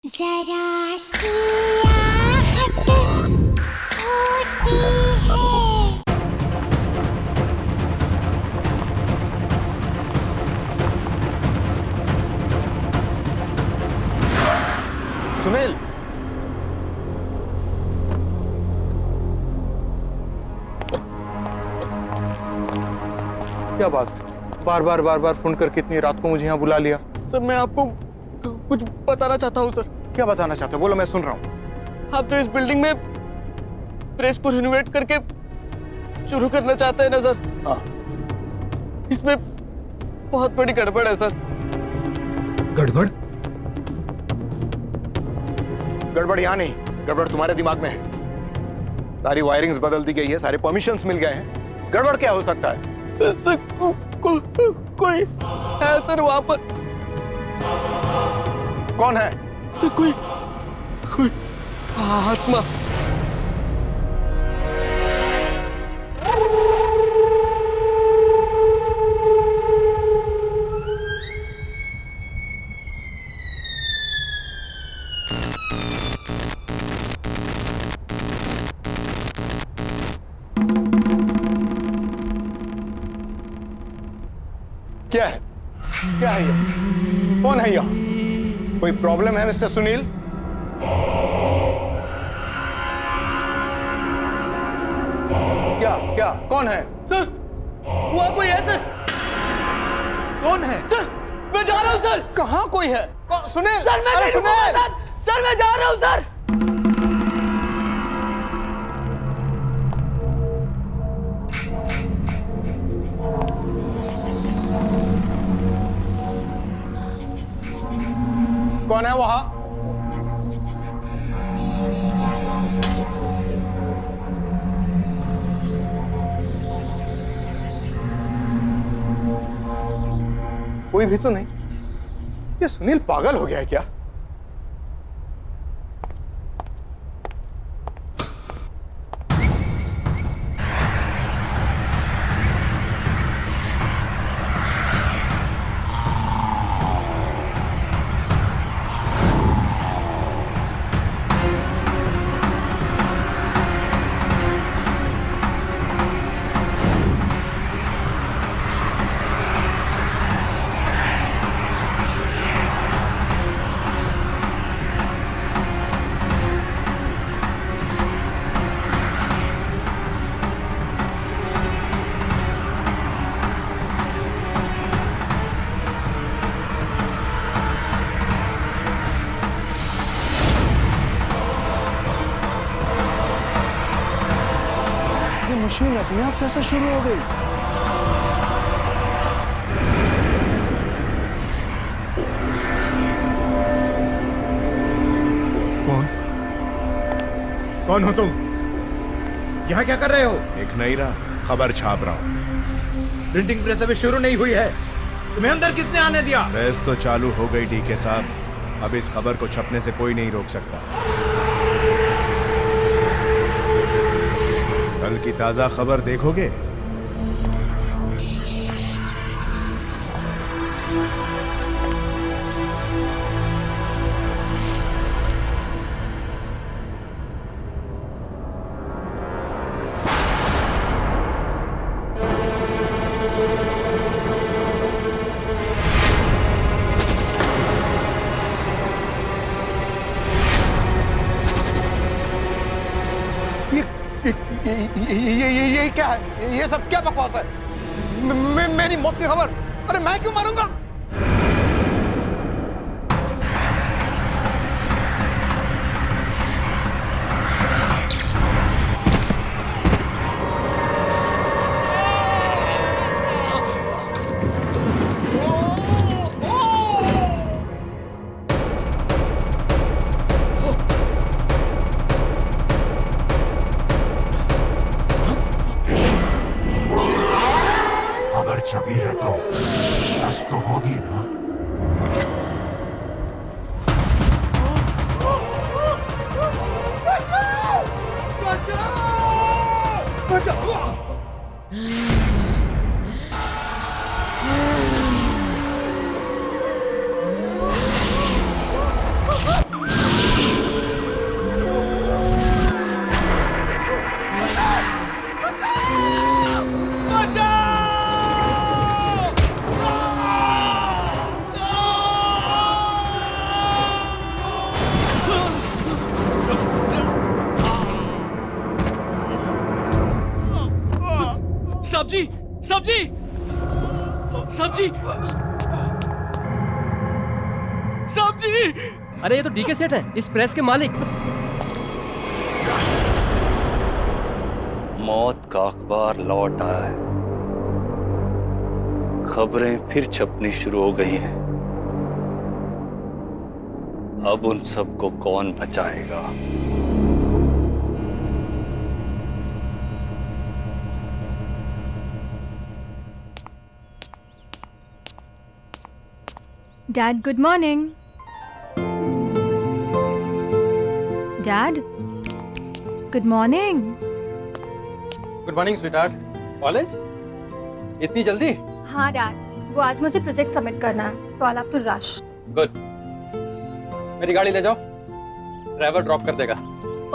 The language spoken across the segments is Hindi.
जरा सी आहट होती है। सुनील, क्या बात? बार बार फोन करके इतनी रात को मुझे यहाँ बुला लिया। सर मैं आपको कुछ बताना चाहता हूँ सर। क्या बताना चाहते हो? बोलो, मैं सुन रहा हूँ। आप जो इस बिल्डिंग में प्रेस को रिनोवेट करके शुरू करना चाहते हैं ना सर, हाँ। इसमें बहुत बड़ी गड़बड़ है सर। गड़बड़? गड़बड़ यहाँ नहीं, गड़बड़ तुम्हारे दिमाग में है। सारी वायरिंग्स बदल दी गई है, सारे परमिशंस मिल गए हैं। गड़बड़ क्या हो सकता है? सर कोई है सर वहां पर। कौन है? सर कोई आत्मा। क्या है? क्या है ये? कौन है यहाँ? कोई प्रॉब्लम है मिस्टर सुनील? क्या कौन है? सर वहां कोई है सर। कौन है? सर मैं जा रहा हूँ सर। कहाँ कोई है? सुनील! सर मैं अरे नहीं रुकूंगा सर। सर मैं जा रहा हूँ सर। कौन है वहां? कोई भी तो नहीं। ये सुनील पागल हो गया है क्या? मशीन अपने आप कैसे शुरू हो गई? कौन हो तुम? यहाँ क्या कर रहे हो? एक नहीं रहा, खबर छाप रहा हूँ। प्रिंटिंग प्रेस अभी शुरू नहीं हुई है, तुम्हें अंदर किसने आने दिया? प्रेस तो चालू हो गई डीके साहब, अब इस खबर को छपने से कोई नहीं रोक सकता। कल की ताजा खबर देखोगे? ये क्या है? ये सब क्या बकवास है? मेरी मौत की खबर? अरे मैं क्यों मारूंगा? छपी है तो बस तो होगी ना। सब्जी सब्जी सब्जी सब्जी। अरे ये तो डीके सेठ है, इस प्रेस के मालिक। मौत का अखबार लौट आया है, खबरें फिर छपनी शुरू हो गई हैं। अब उन सबको कौन बचाएगा? Dad, good morning. Dad, good morning. Good morning sweetheart. College इतनी जल्दी? हाँ डैड, वो आज मुझे प्रोजेक्ट सबमिट करना है, तो I have to rush. Good. मेरी गाड़ी ले जाओ, ड्राइवर ड्रॉप कर देगा।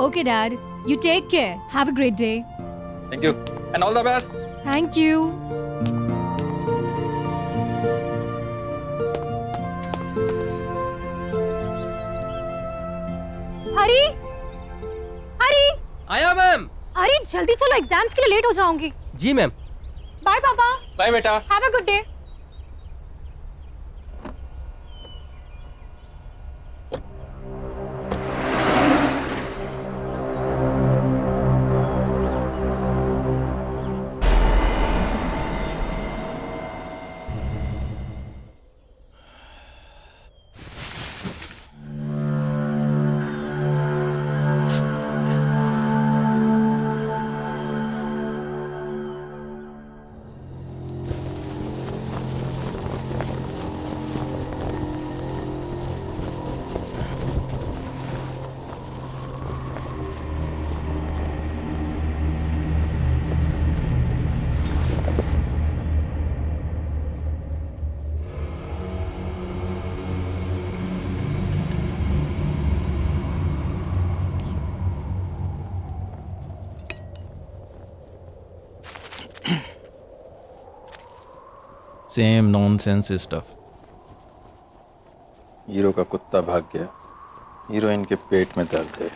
Okay dad, you take care. Have a great day. Thank you and all the best. Thank you. हरी, हरी, आया मैम। अरे जल्दी चलो, एग्जाम्स के लिए लेट हो जाऊंगी। जी मैम। बाय पापा। बाय बेटा। Have a good day. Same nonsense stuff. Hero का कुत्ता भाग गया, हीरोइन के पेट में दर्द है।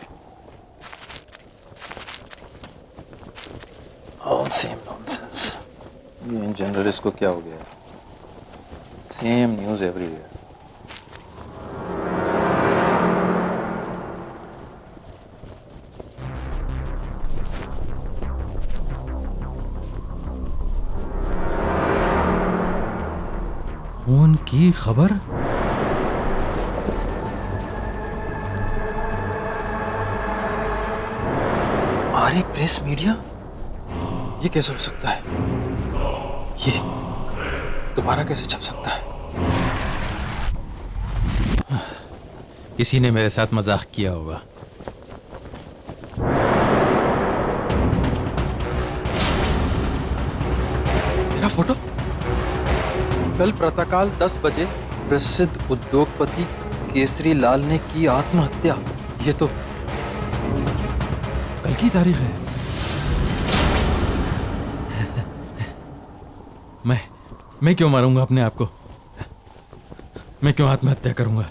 All same nonsense. ये इन जनरल इसको क्या हो गया? Same news everywhere. खून की खबर? आरे प्रेस मीडिया, ये कैसे हो सकता है? ये दोबारा कैसे छप सकता है? किसी ने मेरे साथ मजाक किया होगा। मेरा फोटो? कल प्रातःकाल 10 बजे प्रसिद्ध उद्योगपति केसरी लाल ने की आत्महत्या। ये तो कल की तारीख है। मैं क्यों मारूंगा अपने आप को? मैं क्यों आत्महत्या करूंगा?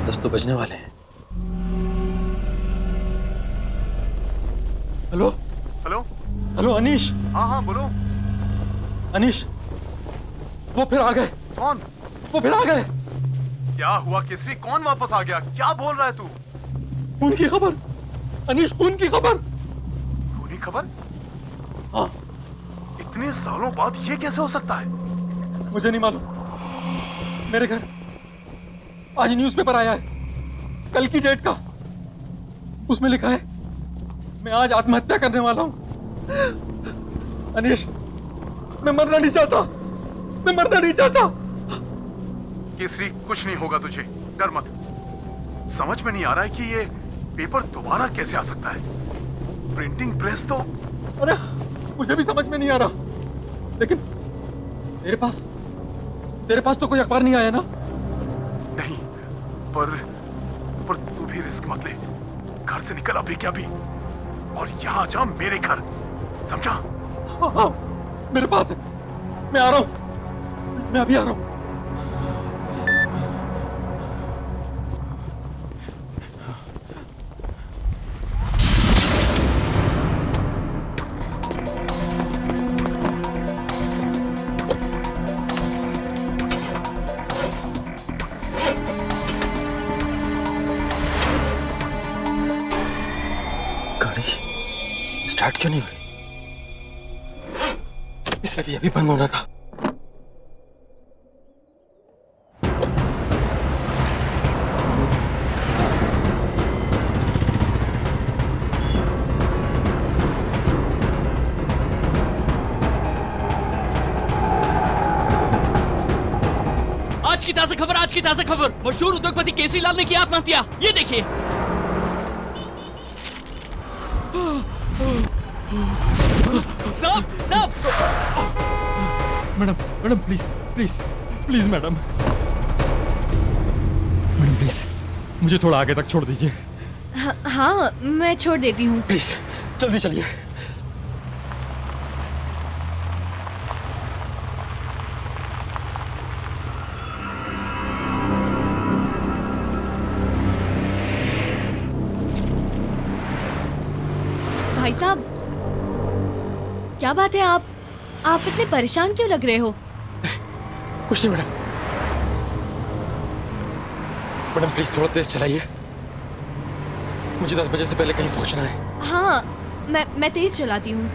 10 तो बजने वाले हैं। Hello hello hello Anish. हाँ हाँ बोलो अनीश, वो फिर आ गए। कौन? वो फिर आ गए। क्या हुआ केसरी? कौन वापस आ गया? क्या बोल रहा है तू? खून की खबर अनीश, खून की खबर। खूनी खबर? हाँ। इतने सालों बाद ये कैसे हो सकता है? मुझे नहीं मालूम। मेरे घर आज न्यूज़पेपर आया है, कल की डेट का। उसमें लिखा है मैं आज आत्महत्या करने वाला हूं। अनीश, मैं मरना नहीं चाहता, मैं मरना नहीं चाहता। केसरी कुछ नहीं होगा तुझे, डर मत। समझ में नहीं आ रहा है कि ये पेपर दोबारा कैसे आ सकता है। प्रिंटिंग प्रेस तो... अरे मुझे भी समझ में नहीं आ रहा, लेकिन तेरे पास तो कोई अखबार नहीं आया ना? नहीं, पर तू भी रिस्क मत ले। घर से निकल अभी क्या भी, और यहाँ जा मेरे घर, समझा? हाँ, मेरे पास है। मैं आ रहा हूं, मैं अभी आ रहा हूं। स्टार्ट क्यों नहीं हुई? इससे भी अभी बंद होना था। आज की ताजा खबर, मशहूर उद्योगपति केसरी लाल ने की आत्महत्या। ये देखिए। सब madam madam please please please madam madam please मुझे थोड़ा आगे तक छोड़ दीजिए। हाँ मैं छोड़ देती हूँ। प्लीज जल्दी चलिए। भाई साहब, क्या बात है? आप इतने परेशान क्यों लग रहे हो? कुछ नहीं मैडम। मैडम प्लीज थोड़ा तेज चलाइए, मुझे 10 बजे से पहले कहीं पहुंचना है। हाँ मैं तेज चलाती हूँ।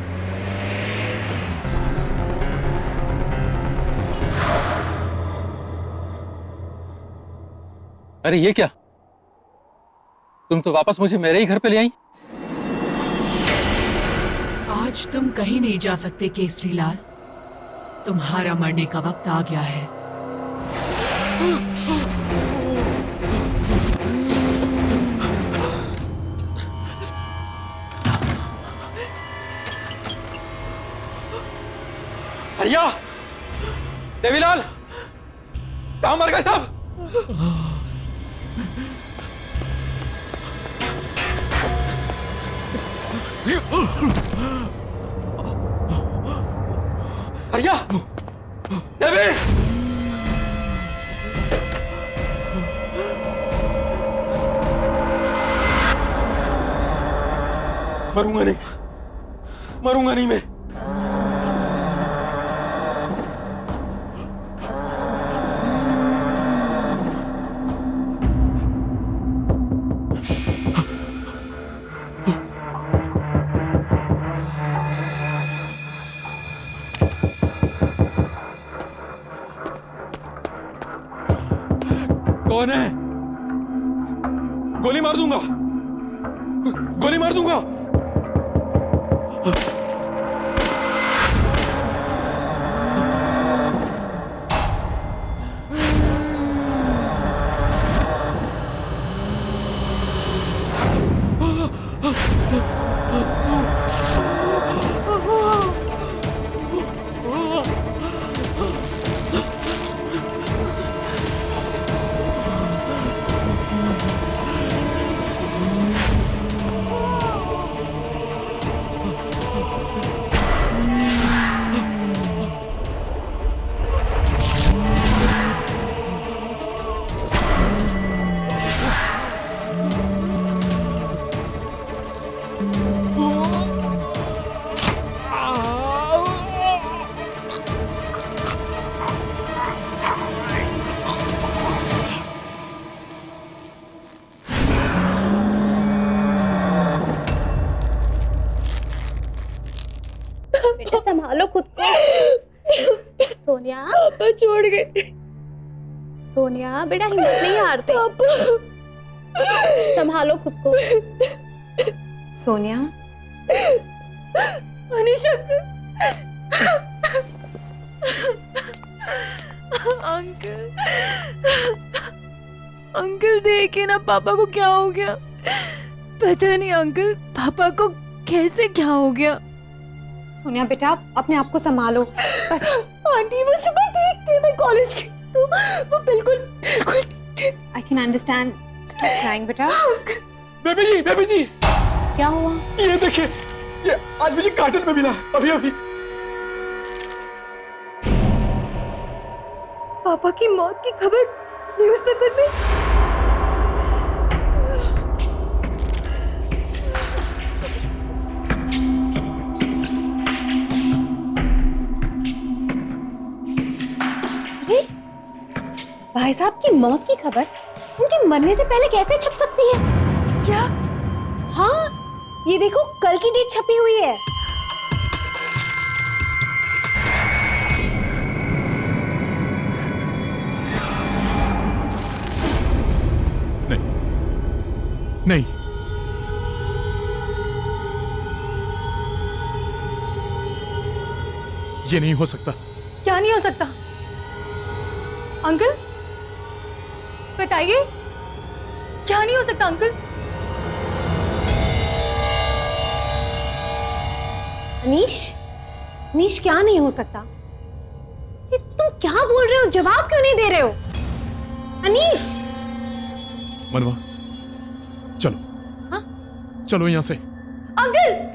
अरे ये क्या, तुम तो वापस मुझे मेरे ही घर पे ले आई। आज तुम कहीं नहीं जा सकते केसरी लाल, तुम्हारा मरने का वक्त आ गया है। हरिया, देवीलाल, कहाँ मर गए साहब? हरिया, देवी, मरूंगा नहीं मैं। कौन है? गोली मार दूंगा, गोली मार दूंगा। बेटा संभालो खुद को। सोनिया, पापा छोड़ गए। सोनिया बेटा हिम्मत नहीं हारते। संभालो खुद को। सोनिया, अनीशा अंकल, अंकल देखिए ना पापा को क्या हो गया। पता नहीं अंकल, पापा को कैसे क्या हो गया। सोनिया बेटा अपने आप को संभालो बस। आंटी वो सुबह ठीक थे, मैं कॉलेज गई तो वो बिल्कुल बिल्कुल ठीक थे। I can understand. Stop crying बेटा। बेबी जी क्या हुआ? ये देखिए, ये आज मुझे कार्टन में मिला अभी अभी। पापा की मौत की खबर न्यूज़पेपर में। अरे भाई साहब की मौत की खबर उनके मरने से पहले कैसे छप सकती है? क्या? हाँ ये देखो, कल की डेट छपी हुई है। नहीं, ये नहीं हो सकता। क्या नहीं हो सकता? अंकल बताइए, क्या नहीं हो सकता अंकल? अनीश क्या नहीं हो सकता? ये तुम क्या बोल रहे हो? जवाब क्यों नहीं दे रहे हो? अनीश! मनवा, चलो। हाँ? चलो यहां से। अंकल!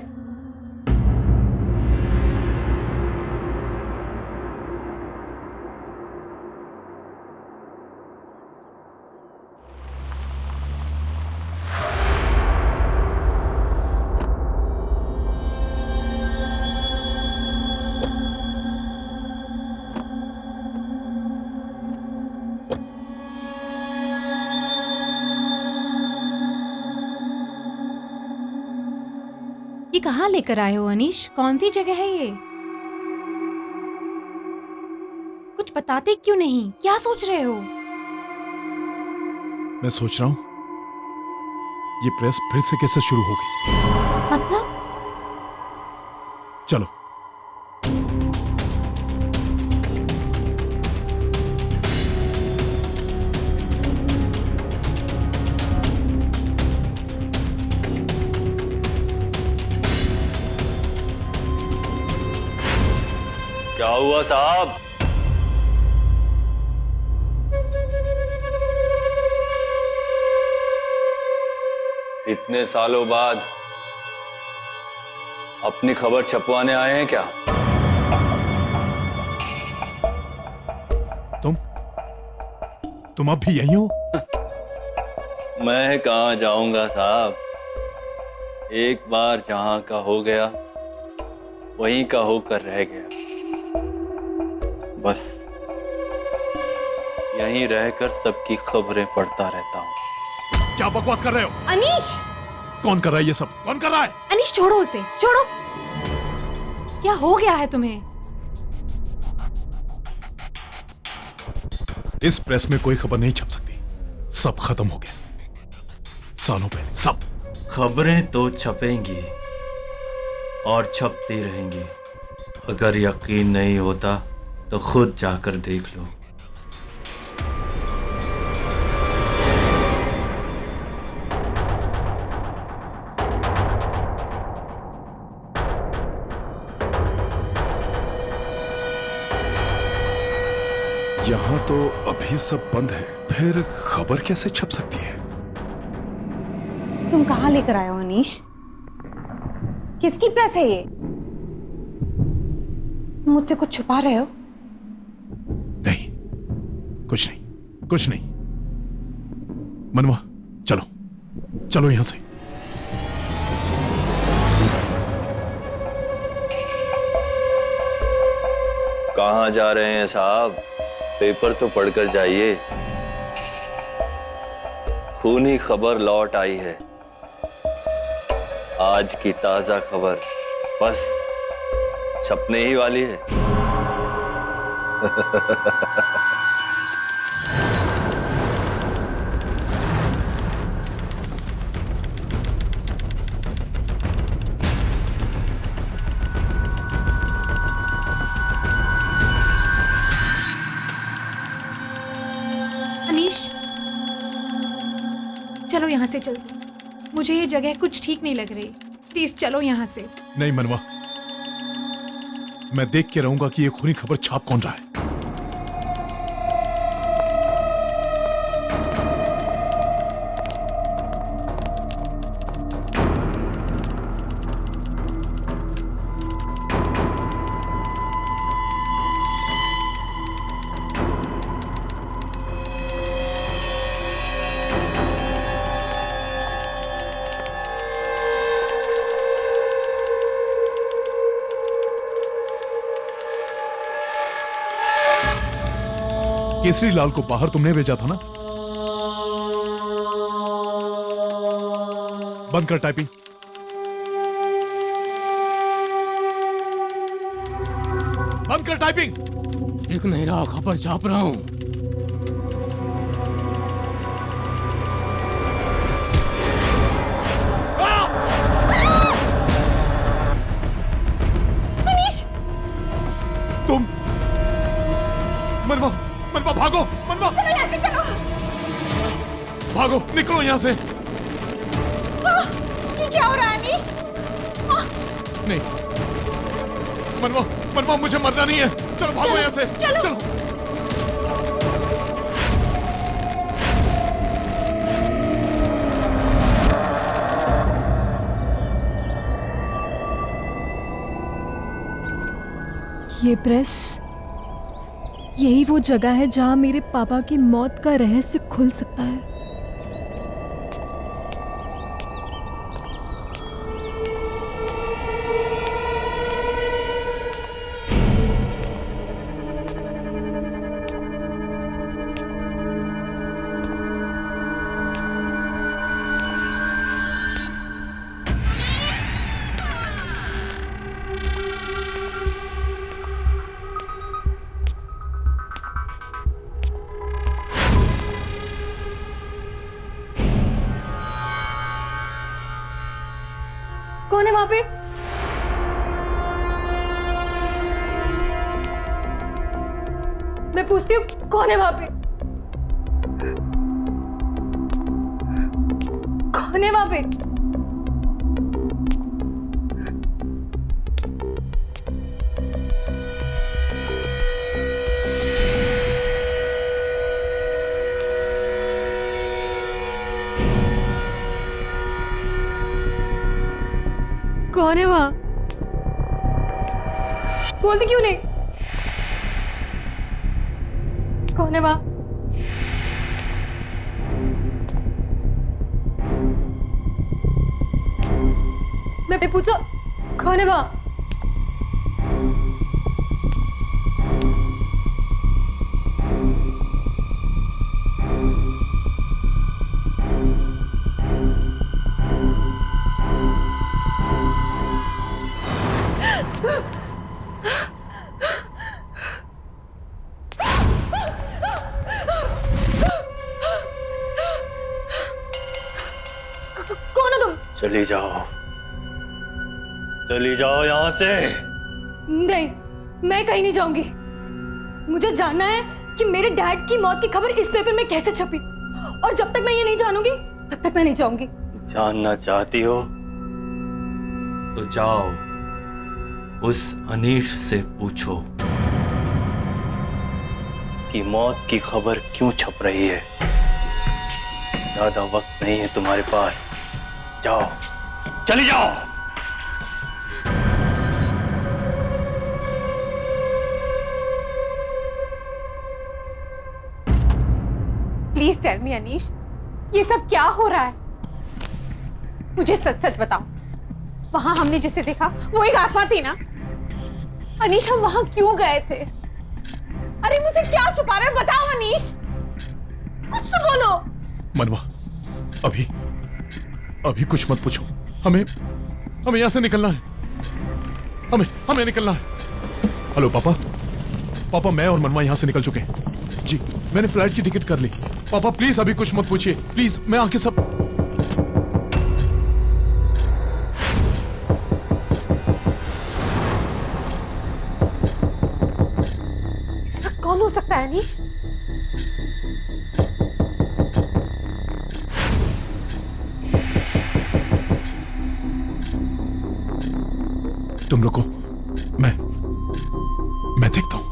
ये कहाँ लेकर आए हो अनीश? कौन सी जगह है ये? कुछ बताते क्यों नहीं? क्या सोच रहे हो? मैं सोच रहा हूं ये प्रेस फिर से कैसे शुरू होगी। मतलब? चलो। क्या हुआ साहब? इतने सालों बाद अपनी खबर छपवाने आए हैं क्या? तुम अब भी यहीं हो? मैं कहां जाऊंगा साहब, एक बार जहां का हो गया वहीं का होकर रह गया। बस यहीं रहकर सबकी खबरें पढ़ता रहता हूं। क्या बकवास कर रहे हो? अनीश! कौन कर रहा है ये सब? कौन कर रहा है? अनीश छोड़ो उसे, छोड़ो। क्या हो गया है तुम्हें? इस प्रेस में कोई खबर नहीं छप सकती। सब खत्म हो गया सालों पहले, सब। खबरें तो छपेंगी और छपती रहेंगी। अगर यकीन नहीं होता तो खुद जाकर देख लो। यहां तो अभी सब बंद है, फिर खबर कैसे छप सकती है? तुम कहाँ लेकर आए हो अनीश? किसकी प्रेस है ये? तुम मुझसे कुछ छुपा रहे हो? नहीं, कुछ नहीं, कुछ नहीं। मनवा, चलो, चलो यहां से। कहां जा रहे हैं साहब? पेपर तो पढ़कर जाइए। खूनी खबर लौट आई है, आज की ताजा खबर बस छपने ही वाली है। अनीश, चलो यहाँ से चलते। मुझे ये जगह कुछ ठीक नहीं लग रही। प्लीज चलो यहाँ से। नहीं मनवा, मैं देख के रहूंगा कि ये खूनी खबर छाप कौन रहा है। केसरी लाल को बाहर तुमने भेजा था ना? बंद कर टाइपिंग। टाइपिंग? दिख नहीं रहा, खबर छाप रहा हूँ। तुम मनवा, मनवा भागो, मनवा चलो। भागो, निकलो यहाँ से। ये क्या हो रहा है अनीश? नहीं, मनवा, मनवा मुझे मरना नहीं है। चलो भागो यहाँ से। चलो। ये प्रेस, यही वो जगह है जहां मेरे पापा की मौत का रहस्य खुल सकता है। कौन है वहां पे? मैं पूछती हूँ कौन है वहां पे? कौन है वहां पे? कौन है वहां? बोलते क्यों नहीं? कौन है वहां? मैं पूछा कौन है वहां? चली जाओ, चली जाओ यहाँ से। नहीं, मैं कहीं नहीं जाऊंगी। मुझे जानना है कि मेरे डैड की मौत की खबर इस पेपर में कैसे छपी, और जब तक मैं ये नहीं जानूंगी तब तक मैं नहीं जाऊंगी। जानना चाहती हो तो जाओ, उस अनीश से पूछो कि मौत की खबर क्यों छप रही है। ज्यादा वक्त नहीं है तुम्हारे पास, जाओ, चली जाओ। प्लीज टेल मी अनीश, ये सब क्या हो रहा है? मुझे सच सच बताओ, वहां हमने जिसे देखा वो एक आत्मा थी ना? अनीश, हम वहां क्यों गए थे? अरे मुझे क्या छुपा रहे हो? बताओ अनीश, कुछ तो बोलो। मनवा, अभी कुछ मत पूछो। हमें यहां से निकलना है। हमें निकलना है। हेलो पापा, मैं और मनवा यहां से निकल चुके हैं। जी, मैंने फ्लाइट की टिकट कर ली। पापा प्लीज अभी कुछ मत पूछिए, प्लीज। मैं आके सब इस वक्त कौन हो सकता है अनीश? तुम रुको, मैं देखता हूं।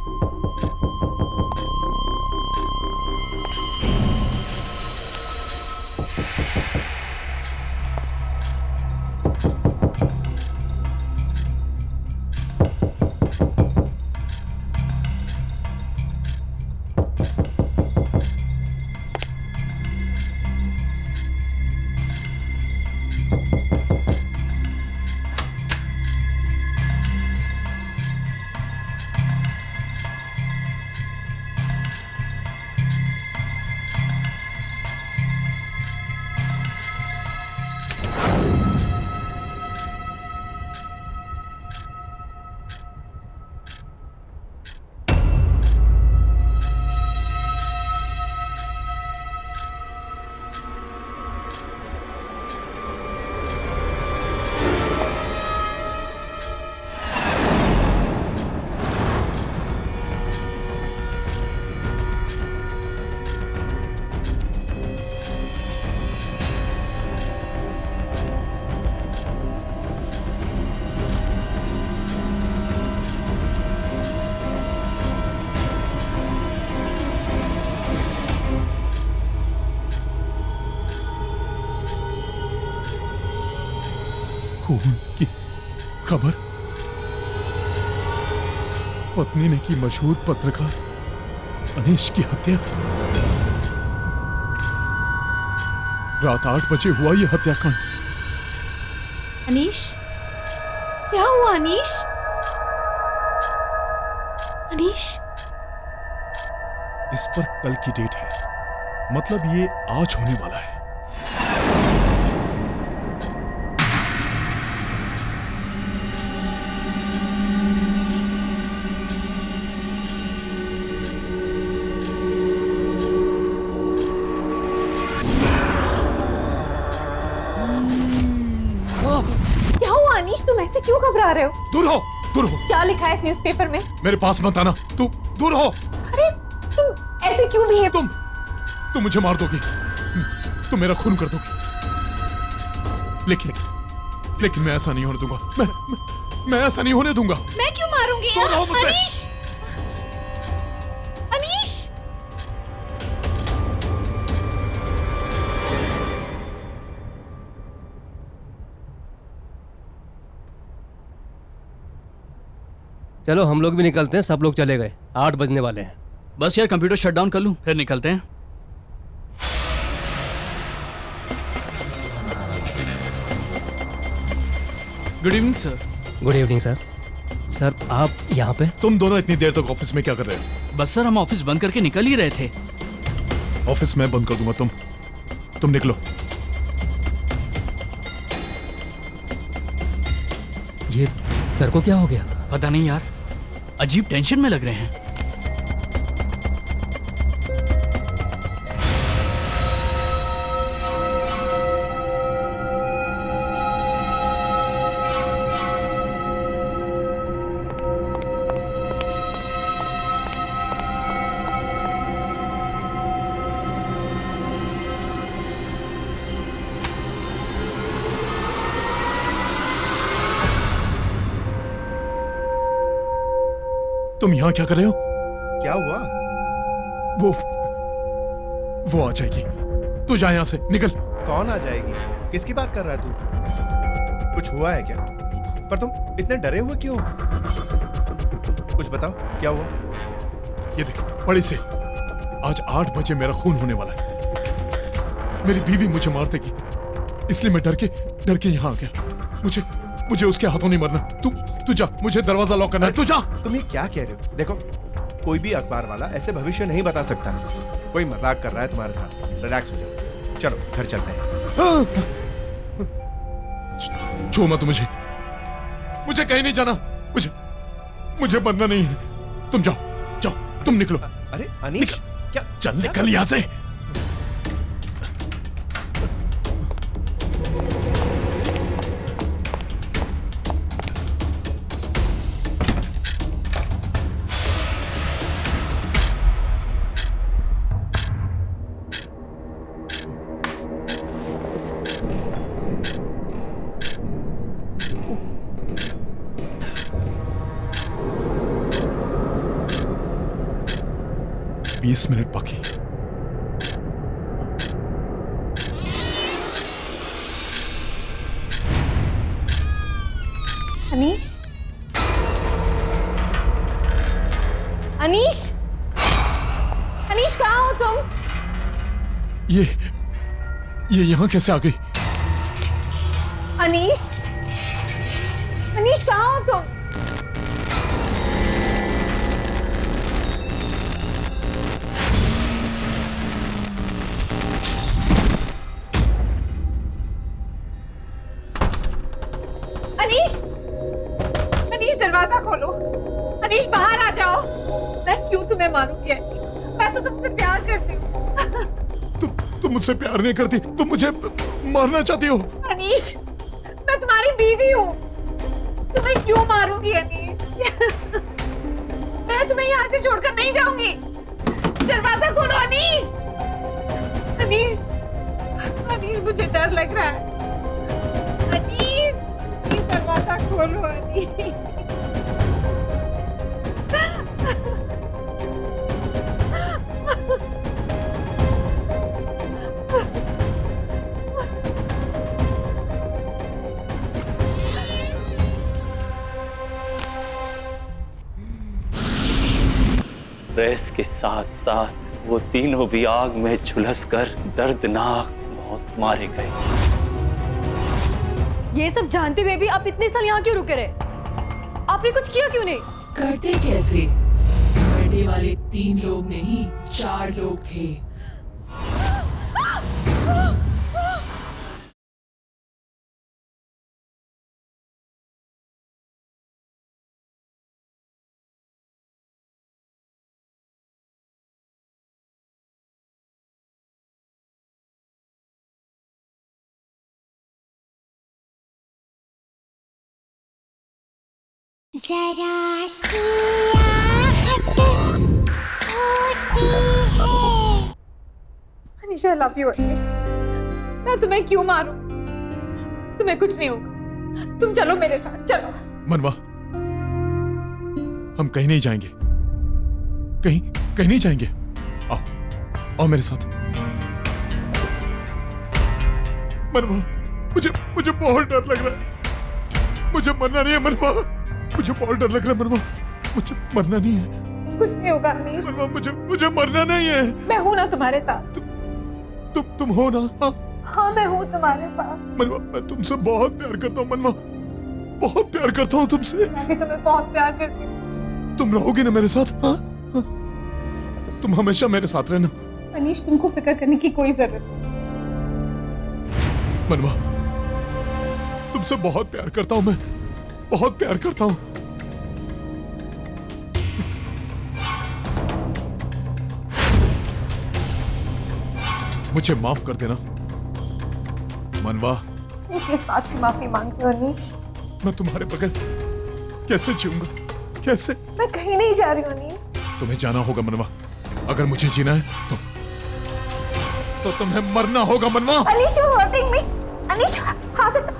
खून की खबर। पत्नी ने की मशहूर पत्रकार अनीश की हत्या। रात 8 बजे हुआ यह हत्याकांड। अनीश, क्या हुआ अनीश? अनीश, इस पर कल की डेट है, मतलब ये आज होने वाला है। क्या हुआ अनीश? तुम ऐसे क्यों घबरा रहे हो? दूर हो, दूर हो। क्या लिखा है इस न्यूज़पेपर में? मेरे पास मत आना। तू दूर हो। अरे तुम ऐसे क्यों भी है? तुम मुझे मार दोगी, तुम मेरा खून कर दोगी, लेकिन मैं ऐसा नहीं होने दूंगा। मैं ऐसा नहीं होने दूंगा। मैं क्यों मारूंगी? दूर रहो मुझसे। अनीश, अनीश, चलो हम लोग भी निकलते हैं, सब लोग चले गए, 8 बजने वाले हैं। बस यार कंप्यूटर शट डाउन कर लूं फिर निकलते हैं। Good evening sir. Good evening sir. Sir आप यहाँ पे? तुम दोनों इतनी देर तक ऑफिस में क्या कर रहे हो? बस सर हम ऑफिस बंद करके निकल ही रहे थे। ऑफिस में बंद कर दूंगा। तुम निकलो। ये सर को क्या हो गया? पता नहीं यार, अजीब टेंशन में लग रहे हैं। तुम यहाँ क्या कर रहे हो? क्या हुआ? वो आ जाएगी। तू जा यहाँ से, निकल। कौन आ जाएगी? किसकी बात कर रहा है तू? कुछ हुआ है क्या? पर तुम इतने डरे हुए क्यों? कुछ बताओ, क्या हुआ? ये देख, बड़ी से आज 8 बजे मेरा खून होने वाला है। मेरी बीवी मुझे मार देगी, इसलिए मैं डर के यहाँ आ गया। मुझे उसके हाथों नहीं मरना। तू जा, मुझे दरवाजा लॉक करना है। तू जा। तुम ये क्या कह रहे हो? देखो, कोई भी अखबार वाला ऐसे भविष्य नहीं बता सकता। कोई मजाक कर रहा है तुम्हारे साथ। रिलैक्स हो जाओ, चलो घर चलते हैं। छू मत मुझे कहीं नहीं जाना। मुझे मरना नहीं है। तुम जाओ, तुम निकलो। अरे अनीश, क्या? चल निकल यहाँ से। बीस मिनट बाकी। अनीश, अनीश, अनीश कहाँ हो तुम? ये यहाँ कैसे आ गई? अनीश, अनीश कहाँ हो तुम? अनीश, दरवाजा खोलो। अनीश बाहर आ जाओ। मैं क्यों तुम्हें मारूंगी? मैं तो तुमसे प्यार करती हूँ। तुम मुझसे प्यार नहीं करती, तुम मुझे मारना चाहती हो। अनीश, मैं तुम्हारी बीवी हूँ, तुम्हें क्यों मारूंगी अनीश? मैं तुम्हें यहाँ से छोड़कर नहीं जाऊंगी। दरवाजा खोलो अनीश। अनीश, अनीश मुझे डर लग रहा है। अनीश, दरवाजा खोलो अनीश। प्रेस के साथ साथ वो तीनों भी आग में झुलसकर दर्दनाक मौत मारे गए। ये सब जानते हुए भी आप इतने साल यहाँ क्यों रुके रहे? आपने कुछ किया क्यों नहीं? करते कैसे? मरने वाले 3 लोग नहीं 4 लोग थे। जरा सी आहट होती है। Anish, I love you Anish. मैं तुम्हें क्यों मारूं? तुम्हें कुछ नहीं होगा। तुम चलो मेरे साथ, चलो। मनवा, हम कहीं नहीं जाएंगे, कहीं कहीं नहीं जाएंगे। आओ, आओ मेरे साथ। मनवा, मुझे बहुत डर लग रहा है। मुझे मरना नहीं है मनवा, मुझे बहुत डर लग रहा है मनवा, मुझे मरना नहीं है। कुछ नहीं होगा अनीश। मनवा, मुझे मरना नहीं है। मैं हूं ना तुम्हारे साथ। तुम हो ना? हाँ, मैं हूँ तुम्हारे साथ। मनवा, मैं तुमसे बहुत प्यार करता हूँ मनवा, बहुत प्यार करता हूँ तुमसे। मैं भी तुम्हें बहुत प्यार करती हूँ। तुम रहोगे ना मेरे साथ? हाँ? तुम हमेशा मेरे साथ रहना। अनीश, तुमको फिक्र करने की कोई जरूरत नहीं। मनवा, तुमसे बहुत प्यार करता हूँ मैं, बहुत प्यार करता हूँ। मुझे माफ कर देना मनवा। मैं किस बात की माफी मांगती हूँ अनीश? मैं तुम्हारे बगैर कैसे जीऊंगा, कैसे? मैं कहीं नहीं जा रही हूँ अनीश। तुम्हें जाना होगा मनवा। अगर मुझे जीना है तो तुम्हें मरना होगा मनवा। Anish, you hurting me. Anish, हाथ हटा।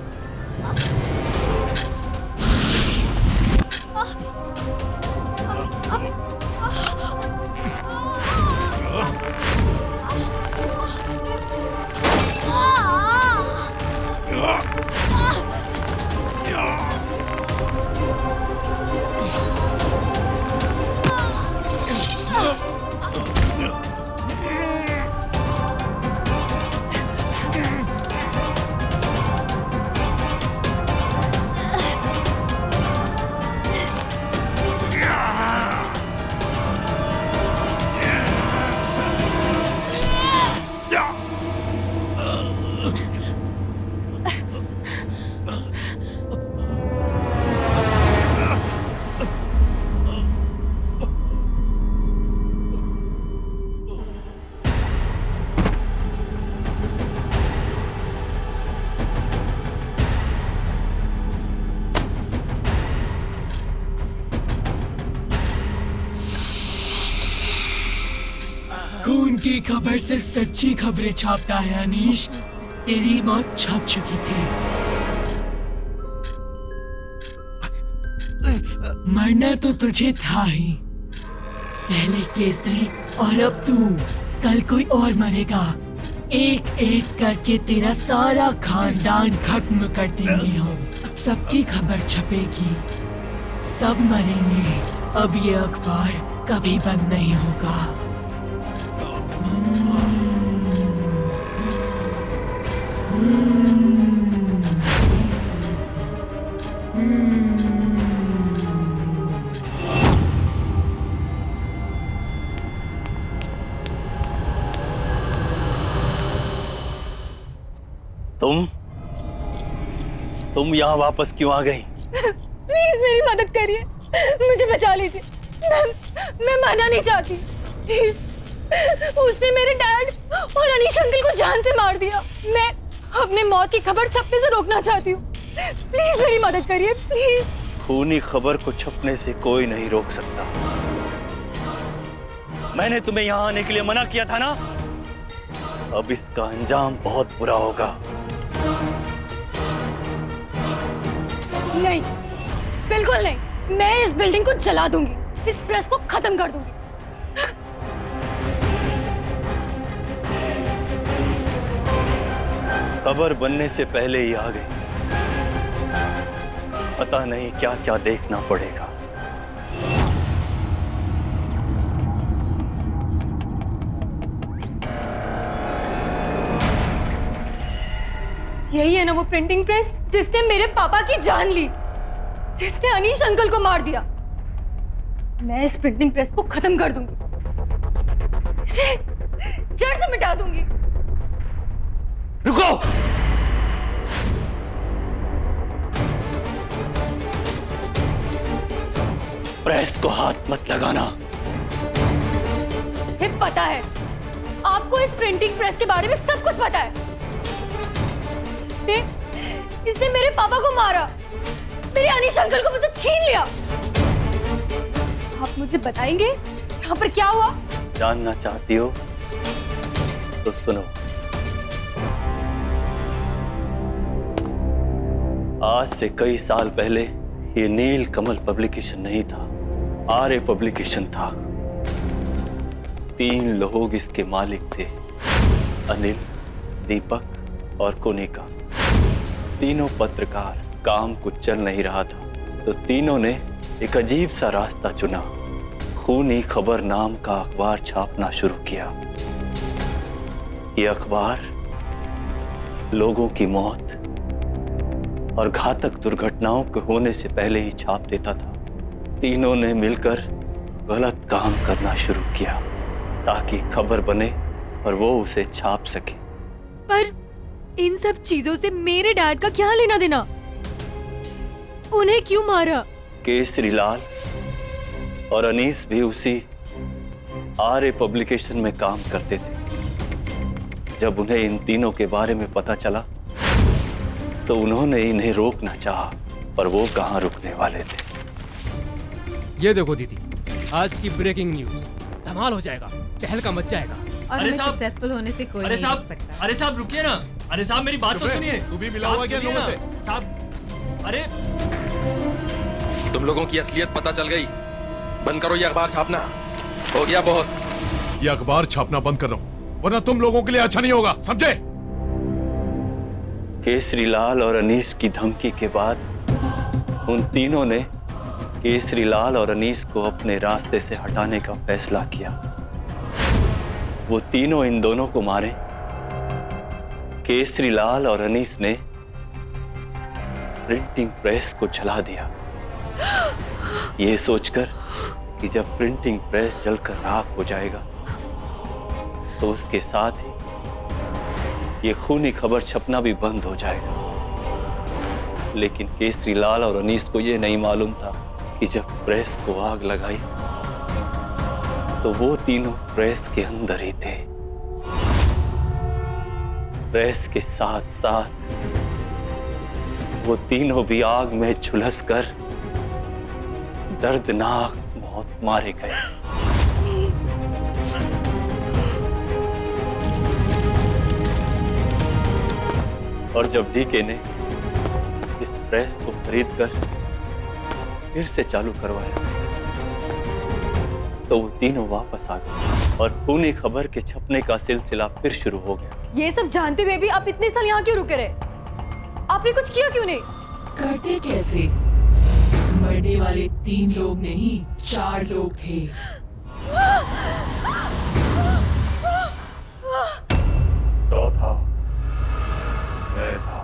खून की खबर सिर्फ सच्ची खबरें छापता है अनीश। तेरी मौत छप चुकी थी। मरना तो तुझे था ही, पहले केसरी और अब तू। कल कोई और मरेगा। एक एक करके तेरा सारा खानदान खत्म कर देंगे हम। सबकी खबर छपेगी, सब मरेंगे। अब ये अखबार कभी बंद नहीं होगा। तुम यहाँ वापस क्यों आ गई? प्लीज मेरी मदद करिए, मुझे बचा लीजिए। मैं मरना नहीं चाहती, प्लीज। उसने मेरे डैड और अनीश अंकल को जान से मार दिया। मैं अपने मौत की खबर छपने से रोकना चाहती हूँ। प्लीज मेरी मदद करिए, प्लीज। खूनी खबर को छपने से कोई नहीं रोक सकता। मैंने तुम्हें यहाँ आने के लिए मना किया था ना। अब इसका अंजाम बहुत बुरा होगा। नहीं, बिल्कुल नहीं। मैं इस बिल्डिंग को जला दूंगी, इस प्रेस को खत्म कर दूंगी। खबर बनने से पहले ही आ गई। पता नहीं क्या क्या देखना पड़ेगा। यही है ना वो प्रिंटिंग प्रेस जिसने मेरे पापा की जान ली, जिसने अनीश अंकल को मार दिया। मैं इस प्रिंटिंग प्रेस को खत्म कर दूंगी, इसे जड़ से मिटा दूंगी। रुको! प्रेस को हाथ मत लगाना। मुझे पता है, आपको इस प्रिंटिंग प्रेस के बारे में सब कुछ पता है। इसने मेरे पापा को मारा, मेरे अनीश अंकल को मुझसे छीन लिया। आप मुझे बताएंगे यहाँ पर क्या हुआ? जानना चाहती हो तो सुनो। आज से कई साल पहले ये नील कमल पब्लिकेशन नहीं था, आर्य पब्लिकेशन था। 3 लोग इसके मालिक थे, अनिल, दीपक और कोनिका। तीनों पत्रकार। काम कुछ चल नहीं रहा था तो तीनों ने एक अजीब सा रास्ता चुना। खूनी खबर नाम का अखबार छापना शुरू किया। ये अखबार लोगों की मौत और घातक दुर्घटनाओं के होने से पहले ही छाप देता था। तीनों ने मिलकर गलत काम करना शुरू किया ताकि खबर बने और वो उसे छाप सके। पर इन सब चीजों से मेरे डैड का क्या लेना देना? उन्हें क्यों मारा? केसरीलाल और अनीस भी उसी आर्य पब्लिकेशन में काम करते थे। जब उन्हें इन तीनों के बारे में पता चला तो उन्होंने इन्हें रोकना चाहा, पर वो कहां रुकने वाले थे। ये देखो दीदी, आज की ब्रेकिंग न्यूज। धमाल हो जाएगा, तहलका मच जाएगा। और हमें सक्सेसफुल होने से कोई नहीं रोक सकता। अरे साहब रुकिए ना। अरे साहब मेरी बात तो सुनिए। तू भी मिला हुआ क्या लोगों से? साहब, अरे तुम लोगों की असलियत पता चल गई। बंद करो ये अखबार छापना, हो गया बहुत। ये अखबार छापना बंद कर रहा हूं, वरना तुम लोगों के लिए अच्छा नहीं होगा, समझे? केसरीलाल और अनीस की धमकी के बाद उन तीनों ने केसरीलाल और अनीस को अपने रास्ते से हटाने का फैसला किया। वो तीनों इन दोनों को मारे। केसरीलाल और अनीस ने प्रिंटिंग प्रेस को जला दिया, ये सोचकर कि जब प्रिंटिंग प्रेस जलकर राख हो जाएगा तो उसके साथ ही ये खूनी खबर छपना भी बंद हो जाएगा। लेकिन केसरीलाल और अनीस को ये नहीं मालूम था कि जब प्रेस को आग लगाई तो वो तीनों प्रेस के अंदर ही थे। प्रेस के साथ साथ वो तीनों भी आग में झुलसकर दर्दनाक मौत मारे गए। और जब डीके ने इस प्रेस को खरीदकर फिर से चालू करवाया तो वो तीनों वापस आ गए और खूनी खबर के छपने का सिलसिला फिर शुरू हो गया। ये सब जानते हुए भी आप इतने साल यहाँ क्यों रुके रहे? आपने कुछ किया क्यों नहीं? करते कैसे? मरने वाले 3 लोग नहीं, 4 लोग थे। चौथा मैं था।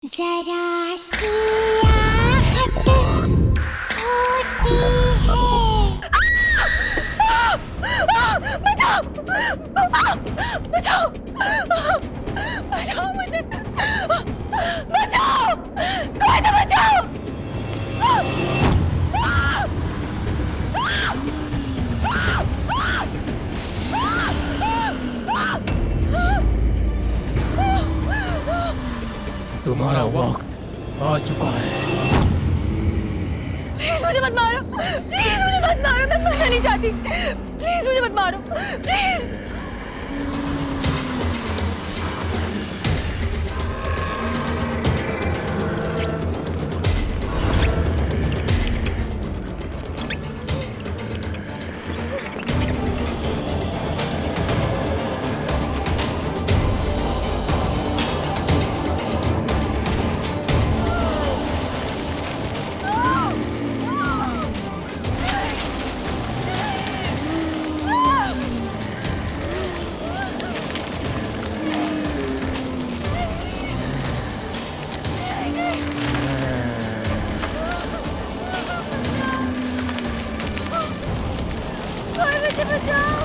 जरा सी आहट होती है। बचाओ! बचाओ! बचाओ मुझे! बचाओ! कोई तो बचाओ! तुम्हारा वक्त आ चुका है। प्लीज मुझे मत मारो, प्लीज मुझे मत मारो, मैं मरना नहीं चाहती। प्लीज मुझे मत मारो, प्लीज। मुझे बचाओ।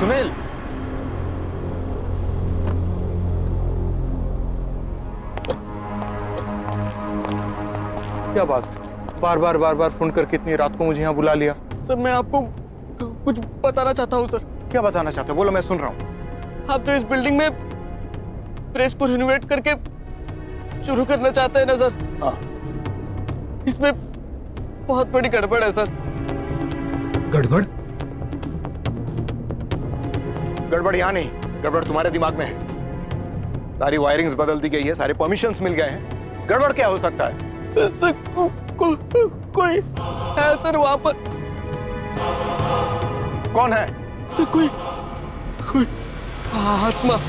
सुनील, क्या बात? बार बार फोन करके इतनी रात को मुझे यहाँ बुला लिया। सर मैं आपको कुछ बताना चाहता हूँ सर। क्या बताना चाहते हो? बोलो, मैं सुन रहा हूँ। आप जो इस बिल्डिंग में प्रेस को रिनोवेट करके शुरू करना चाहते हैं ना सर, इसमें बहुत बड़ी गड़बड़ है सर। गड़बड़? गड़बड़ यहाँ नहीं, गड़बड़ तुम्हारे दिमाग में है। सारी वायरिंग्स बदल दी गई है, सारे परमिशंस मिल गए हैं। गड़बड़ क्या हो सकता है? सर, कोई है सर वहां पर। कौन है? सर कोई आत्मा।